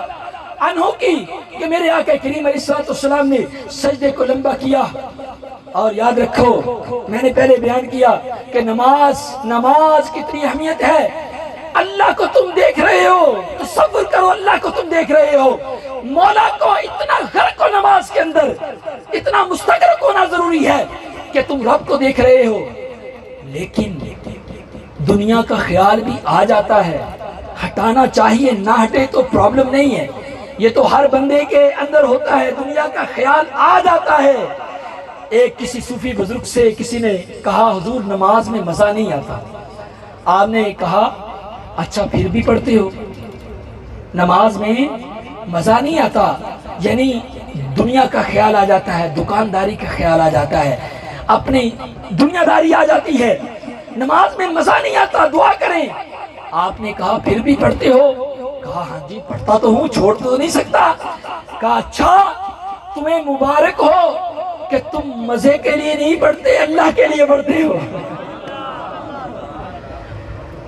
عنہ کی کہ میرے آقا کریم علیہ السلام نے سجدے کو لمبا کیا. اور یاد رکھو میں نے پہلے بیان کیا کہ نماز کتنی اہمیت ہے. اللہ کو تم دیکھ رہے ہو, تصور کرو اللہ کو تم دیکھ رہے ہو, مولا کو اتنا غرق ہو نماز کے اندر, اتنا مستغرق ہونا ضروری ہے کہ تم رب کو دیکھ رہے ہو. لیکن دنیا کا خیال بھی آ جاتا ہے, ہٹانا چاہیے, نہ ہٹے تو پرابلم نہیں ہے, یہ تو ہر بندے کے اندر ہوتا ہے, دنیا کا خیال آ جاتا ہے. ایک کسی صوفی بزرگ سے کسی نے کہا حضور نماز میں مزہ نہیں آتا. آپ نے کہا اچھا پھر بھی پڑھتے ہو, نماز میں مزہ نہیں آتا یعنی دنیا کا خیال آ جاتا ہے, دکانداری کا خیال آ جاتا ہے, اپنی دنیا داری آ جاتی ہے, نماز میں مزہ نہیں آتا, دعا کریں. آپ نے کہا پھر بھی پڑھتے ہو؟ کہا ہاں جی پڑھتا تو ہوں, چھوڑ تو نہیں سکتا. کہا اچھا تمہیں مبارک ہو کہ تم مزے کے لیے نہیں پڑھتے, اللہ کے لیے پڑھتے ہو.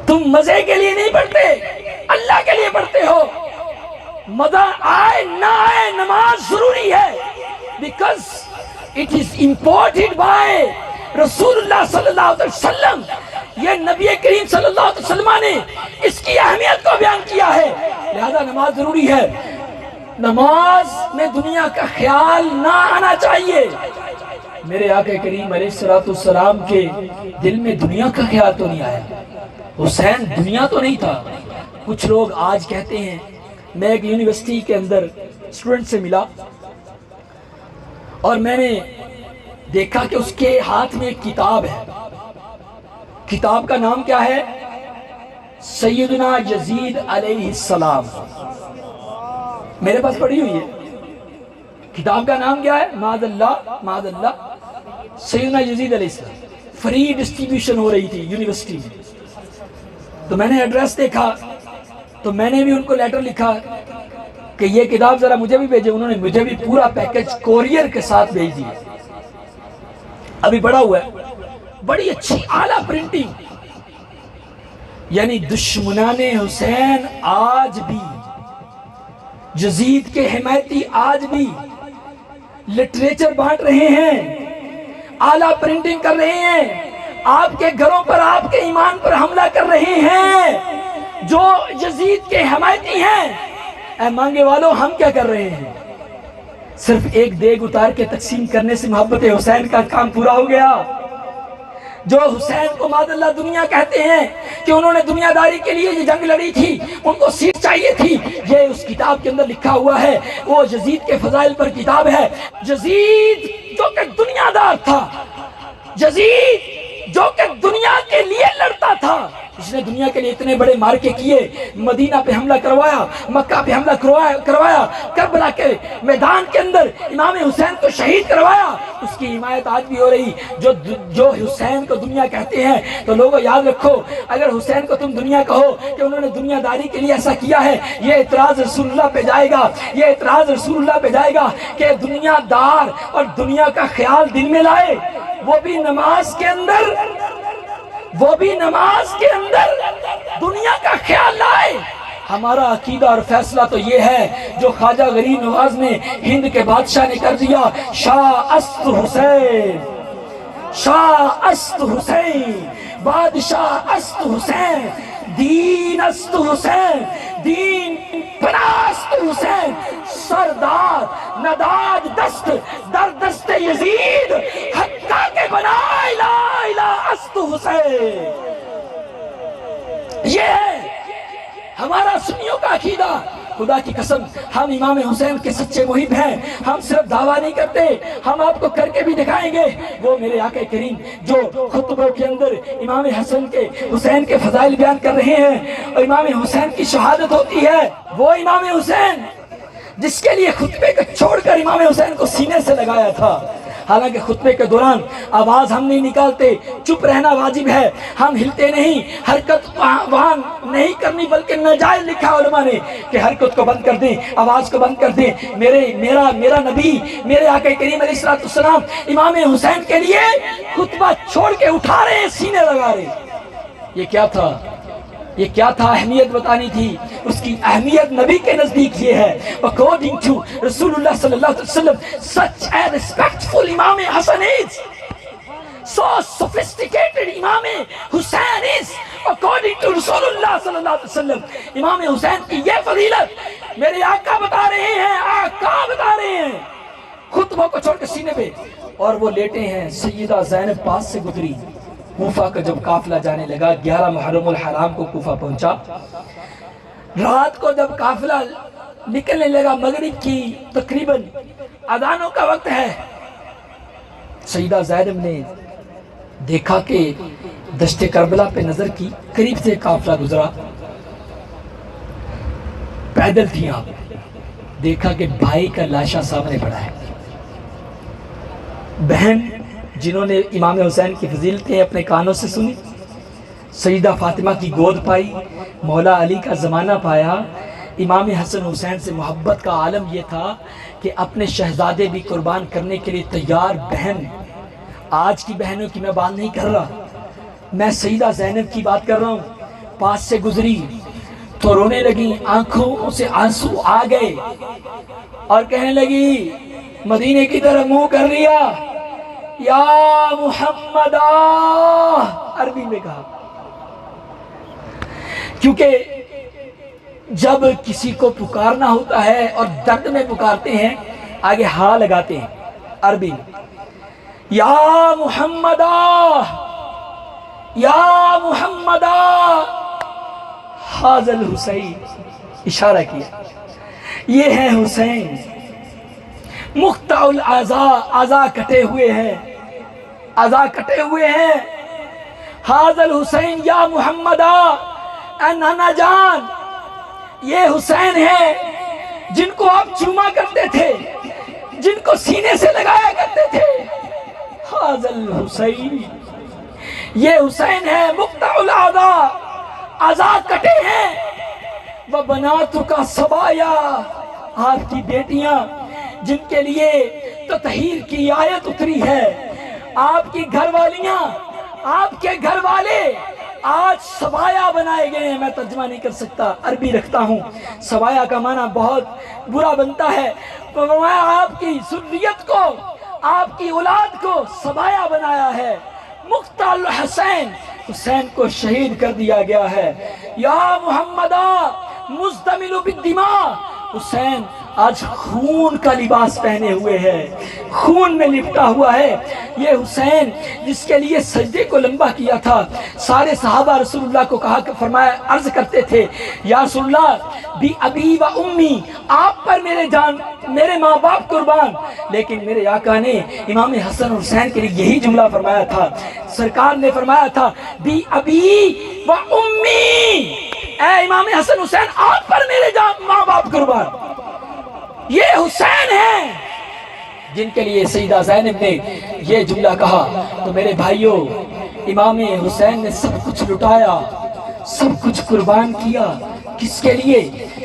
تم مزے کے لیے نہیں پڑھتے, اللہ کے لیے پڑھتے ہو. مزہ آئے نہ آئے نماز ضروری ہے, because it is imported by رسول اللہ صلی اللہ علیہ وسلم. یہ نبی کریم صلی اللہ علیہ وسلم نے اس کی اہمیت کو بیان کیا ہے, لہذا نماز ضروری ہے. نماز میں دنیا کا خیال نہ آنا چاہیے. میرے آقا کریم علیہ السلام کے دل میں دنیا کا خیال تو نہیں آیا. حسین دنیا تو نہیں تھا. کچھ لوگ آج کہتے ہیں, میں ایک یونیورسٹی کے اندر اسٹوڈنٹ سے ملا اور میں نے دیکھا کہ اس کے ہاتھ میں ایک کتاب ہے. کتاب کا نام کیا ہے؟ سیدنا یزید علیہ السلام. میرے پاس پڑھی ہوئی ہے. کتاب کا نام کیا ہے؟ معاذ اللہ سیدنا یزید علیہ السلام. فری ڈسٹریبیوشن ہو رہی تھی یونیورسٹی میں, تو میں نے ایڈریس دیکھا تو میں نے بھی ان کو لیٹر لکھا کہ یہ کتاب ذرا مجھے بھی بھیجے. انہوں نے مجھے بھی پورا پیکج کوریئر کے ساتھ بھیج دیا. ابھی بڑا ہوا ہے, بڑی اچھی اعلیٰ پرنٹنگ. یعنی دشمنان حسین آج بھی, یزید کے حمایتی آج بھی لٹریچر بانٹ رہے ہیں, اعلیٰ پرنٹنگ کر رہے ہیں, آپ کے گھروں پر آپ کے ایمان پر حملہ کر رہے ہیں. جو یزید کے حمایتی ہیں, اے مانگے والوں ہم کیا کر رہے ہیں؟ صرف ایک دیگ اتار کے تقسیم کرنے سے محبت حسین کا کام پورا ہو گیا. جو حسین کو معاذ اللہ دنیا کہتے ہیں کہ انہوں نے دنیا داری کے لیے یہ جنگ لڑی تھی, ان کو سیٹ چاہیے تھی, یہ اس کتاب کے اندر لکھا ہوا ہے. وہ یزید کے فضائل پر کتاب ہے. یزید جو کہ دنیا دار تھا, یزید جو کہ دنیا کے لیے لڑتا تھا, جس نے دنیا کے لیے اتنے بڑے مارکے کیے, مدینہ پہ حملہ کروایا, مکہ پہ حملہ کروایا, کربلا کے میدان کے اندر امام حسین کو شہید کروایا, اس کی حمایت آج بھی ہو رہی. جو حسین کو دنیا کہتے ہیں, تو لوگوں یاد رکھو, اگر حسین کو تم دنیا کہو کہ انہوں نے دنیا داری کے لیے ایسا کیا ہے, یہ اعتراض رسول اللہ پہ جائے گا, یہ اعتراض رسول اللہ پہ جائے گا کہ دنیا دار اور دنیا کا خیال دل میں لائے, وہ بھی نماز کے اندر, وہ بھی نماز کے اندر دنیا کا خیال لائے. ہمارا عقیدہ اور فیصلہ تو یہ ہے جو خواجہ غریب نواز نے ہند کے بادشاہ نے کر دیا, شاہ است حسین, شاہ است حسین, بادشاہ است حسین, دین است حسین, دین پراست حسین, سردار نداد دست در دست یزید, حقا کے بنا الہ الہ است حسین. یہ ہے ہمارا سنیوں کا عقیدہ. خدا کی قسم ہم امام حسین کے سچے محب ہیں. ہم صرف دعویٰ نہیں کرتے, ہم آپ کو کر کے بھی دکھائیں گے. وہ میرے آقا کریم جو خطبوں کے اندر امام حسین کے فضائل بیان کر رہے ہیں, اور امام حسین کی شہادت ہوتی ہے, وہ امام حسین جس کے لیے خطبے کو چھوڑ کر امام حسین کو سینے سے لگایا تھا. حالانکہ خطبے کے دوران آواز ہم نہیں نکالتے, چپ رہنا واجب ہے, ہم ہلتے نہیں, حرکت وہاں نہیں کرنی بلکہ ناجائز لکھا علماء نے کہ حرکت کو بند کر دیں, آواز کو بند کر دیں. میرا نبی میرے آقا کریم علیہ السلام امام حسین کے لیے خطبہ چھوڑ کے اٹھا رہے ہیں, سینے لگا رہے ہیں. یہ کیا تھا؟ یہ کیا تھا؟ اہمیت بتانی تھی. اس کی اہمیت نبی کے نزدیک یہ ہے. According to رسول اللہ صلی اللہ علیہ وسلم, such a respectful امام حسن is, so sophisticated امام حسین is, according to رسول اللہ صلی اللہ علیہ وسلم. امام حسین کی یہ فضیلت میرے آقا بتا رہے ہیں, آقا بتا رہے ہیں. خطبوں کو چھوڑ کے سینے پہ اور وہ لیٹے ہیں. سیدہ زینب پاس سے گزری. کوفہ کا جب قافلہ جانے لگا, 11 محرم الحرام کو کوفہ پہنچا. رات کو جب قافلہ نکلنے لگا, مغرب کی تقریباً اذانوں کا وقت ہے, سیدہ زینب نے دیکھا کہ دشت کربلا پہ نظر کی, قریب سے قافلہ گزرا, پیدل تھی آپ, دیکھا کہ بھائی کا لاشا سامنے پڑا ہے. بہن جنہوں نے امام حسین کی فضیلتیں اپنے کانوں سے سنی, سیدہ فاطمہ کی گود پائی, مولا علی کا زمانہ پایا. امام حسن حسین سے محبت کا عالم یہ تھا کہ اپنے شہزادے بھی قربان کرنے کے لیے تیار بہن. آج کی بہنوں کی میں بات نہیں کر رہا, میں سیدہ زینب کی بات کر رہا ہوں. پاس سے گزری تو رونے لگی, آنکھوں سے آنسو آ گئے اور کہنے لگی, مدینے کی طرف منہ کر لیا, یا محمد, عربی میں کہا. کیونکہ جب کسی کو پکارنا ہوتا ہے اور درد میں پکارتے ہیں, آگے ہاں لگاتے ہیں عربی میں. یا محمد, یا محمد, حاضل حسین, اشارہ کیا, یہ ہے حسین. مقطع الاعضاء, اعضاء کٹے ہوئے ہیں, اعضاء کٹے ہوئے ہیں. حاضل حسین یا محمد, اے نانا جان, یہ حسین ہے جن کو آپ چوما کرتے تھے, جن کو سینے سے لگایا کرتے تھے. حاضل حسین, یہ حسین ہے. مقطع الاعضاء, اعضاء کٹے ہیں. وبناتک صبایا, آپ کی بیٹیاں جن کے لیے تطہیر کی آیت اتری ہے, آپ کی گھر والیاں, آپ کے گھر والے آج سبایا بنائے گئے ہیں. میں ترجمہ نہیں کر سکتا, عربی رکھتا ہوں. سبایا کا معنی بہت برا بنتا ہے. میں آپ کی ذریت کو, آپ کی اولاد کو سبایا بنایا ہے. مقتل الحسین, حسین کو شہید کر دیا گیا ہے. یا محمد مزدمل بالدماء, حسین آج خون کا لباس پہنے ہوئے ہے, خون میں لپٹا ہوا ہے. یہ حسین جس کے لیے سجدے کو لمبا کیا تھا, سارے صحابہ رسول اللہ کو کہا کہ فرمایا, عرض کرتے تھے, یا رسول اللہ بی ابی و امی, آپ پر میرے جان, میرے ماں باپ قربان. لیکن میرے آقا نے امام حسن حسین کے لیے یہی جملہ فرمایا تھا. سرکار نے فرمایا تھا, بی ابی و امی, اے امام حسن حسین آپ پر میرے جان ماں باپ قربان. یہ حسین ہیں جن کے لیے سیدہ زینب نے یہ جملہ کہا. تو میرے بھائیوں, امام حسین نے سب کچھ لٹایا, سب کچھ قربان کیا. کس کے لیے؟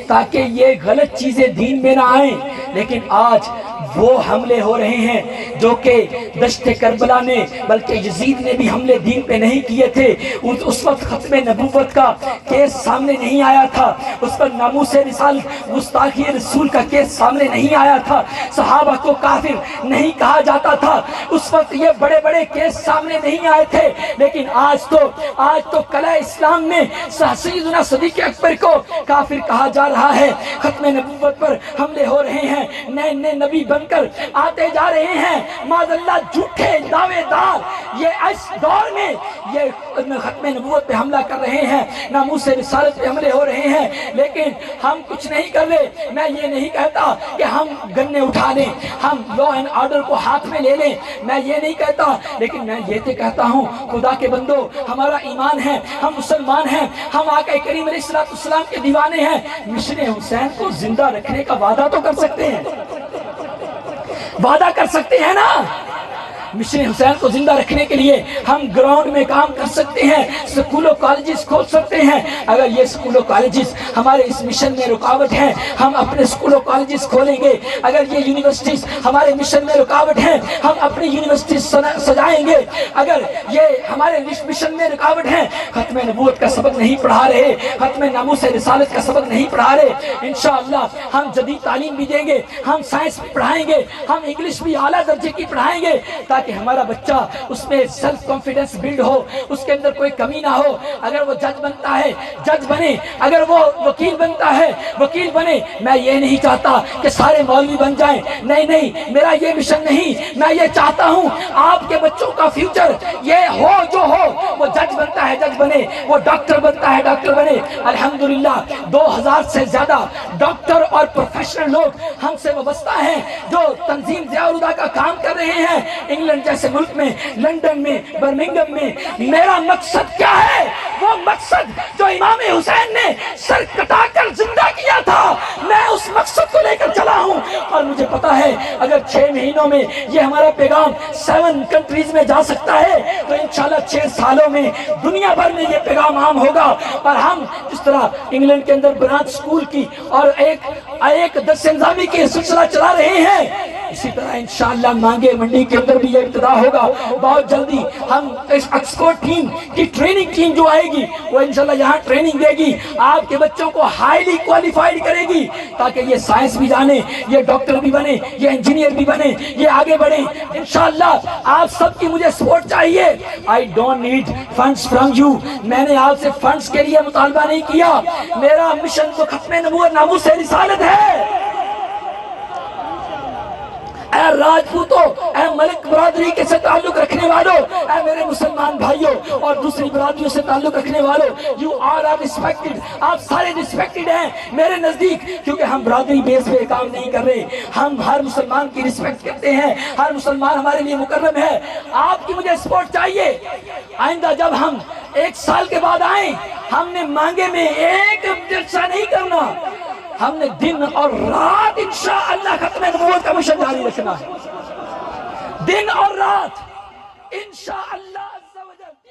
تاکہ یہ غلط چیزیں دین میں نہ آئیں. لیکن آج وہ حملے ہو رہے ہیں جو کہ دشت کربلا نے, بلکہ یزید نے بھی حملے دین پہ نہیں کیے تھے. اس وقت ختم نبوت کا کیس سامنے نہیں آیا تھا, اس پر ناموس رسالت, گستاخی رسول کا کیس سامنے نہیں آیا تھا, صحابہ کو کافر نہیں کہا جاتا تھا. اس وقت یہ بڑے بڑے کیس سامنے نہیں آئے تھے. لیکن آج تو قلعہ اسلام میں سیدنا صدیق اکبر کو کافر کہا جا رہا ہے. ختم نبوت پر حملے ہو رہے ہیں, نئے نئے نبی بن کر آتے جا رہے ہیں. معاذ اللہ جھوٹے دعوے دار یہ اس دور میں یہ ختم نبوت پہ حملہ کر رہے ہیں, ناموس رسالت پہ حملے ہو رہے ہیں. لیکن ہم کچھ نہیں کر رہے. میں یہ نہیں کہتا کہ ہم گنے اٹھا لیں, ہم لا اینڈ آرڈر کو ہاتھ میں لے لیں, میں یہ نہیں کہتا. لیکن میں یہ تو کہتا ہوں, خدا کے بندو, ہمارا ایمان ہے, ہم مسلمان ہیں, ہم آقا کریم علیہ السلام کے دیوانے ہیں. مشن حسین کو زندہ رکھنے کا وعدہ تو کر سکتے ہیں, وعدہ کر سکتے ہیں نا. مشن حسین کو زندہ رکھنے کے لیے ہم گراؤنڈ میں کام کر سکتے ہیں, سکول و کالجز کھول سکتے ہیں. اگر یہ سکول و کالجز ہمارے اس مشن میں رکاوٹ ہیں, ہم اپنے سکول و کالجز کھولیں گے. اگر یہ یونیورسٹیز ہمارے مشن میں رکاوٹ ہیں, ہم اپنے اپنی یونیورسٹی سجائیں گے، اگر یہ ہمارے مشن میں رکاوٹ ہیں، ختم نبوت کا سبق نہیں پڑھا رہے، ختم ناموس رسالت کا سبق نہیں پڑھا رہے، انشاءاللہ ہم جدید تعلیم بھی دیں گے، ہم سائنس بھی پڑھائیں گے، ہم انگلش بھی اعلیٰ درجے کی پڑھائیں گے، تاکہ ہمارا بچہ اس میں سیلف کانفیڈنس بلڈ ہو، اس کے اندر کوئی کمی نہ ہو۔ اگر وہ جج بنتا ہے جج بنے، اگر وہ وکیل بنتا ہے وکیل بنے۔ میں یہ نہیں چاہتا کہ سارے مولوی بن جائیں، نہیں، میرا یہ مشن نہیں۔ میں یہ چاہتا ہوں آپ کے بچوں کا فیوچر یہ ہو جو ہو، وہ جج بنتا ہے جج بنے، وہ ڈاکٹر بنتا ہے ڈاکٹر بنے۔ الحمدللہ 2000 سے زیادہ ڈاکٹر اور پروفیشنل لوگ ہم سے وابستہ ہیں، جو تنظیم ضیاء الہدیٰ کا کام کر رہے ہیں انگلینڈ جیسے ملک میں، لندن میں، برمنگھم میں۔ میرا مقصد کیا ہے؟ وہ مقصد جو امام حسین نے سر کٹا کر زندہ کیا تھا، میں اس مقصد کو لے کر چلا ہوں، اور مجھے پتا ہے اگر 6 مہینوں میں یہ ہمارا پیغام 7 کنٹریز میں جا سکتا ہے تو انشاءاللہ 6 سالوں میں دنیا بھر میں یہ پیغام عام ہوگا۔ اور ہم جس طرح انگلینڈ کے اندر برانچ سکول کی اور ایک درس نظامی کی سلسلہ چلا رہے ہیں، اسی طرح انشاءاللہ مانگے منڈی کے اندر بھی یہ ابتدا ہوگا۔ بہت جلدی ہم اس ایکسپورٹ ٹیم کی ٹریننگ ٹیم جو آئے گی وہ انشاءاللہ یہاں ٹریننگ دے گی، آپ کے بچوں کو ہائیلی کوالیفائیڈ کرے گی، تاکہ یہ سائنس بھی جانے، یہ ڈاکٹر بھی بنے، یہ انجینئر بھی بنے، یہ آگے بڑھیں۔ انشاءاللہ آپ سب کی مجھے سپورٹ چاہیے۔ I don't need funds from you۔ میں نے آپ سے فنڈز کے لیے مطالبہ نہیں کیا، میرا مشن تو ختم نبوت ناموس رسالت ہے۔ اے راجپوتوں، اے ملک برادری کے سے تعلق رکھنے والوں، اے میرے مسلمان بھائیوں اور دوسری برادریوں سے تعلق رکھنے والوں، you all are respected۔ آپ سارے respected ہیں میرے نزدیک، کیونکہ ہم برادری بیس پہ کام نہیں کر رہے، ہم ہر مسلمان کی رسپیکٹ کرتے ہیں، ہر مسلمان ہمارے لیے مکرم ہے۔ آپ کی مجھے سپورٹ چاہیے۔ آئندہ جب ہم 1 سال کے بعد آئیں، ہم نے مانگے میں ایک جلسہ نہیں کرنا، ہم نے دن اور رات انشاءاللہ ختم نبوت کا مشن جاری رکھنا ہے، دن اور رات انشاءاللہ۔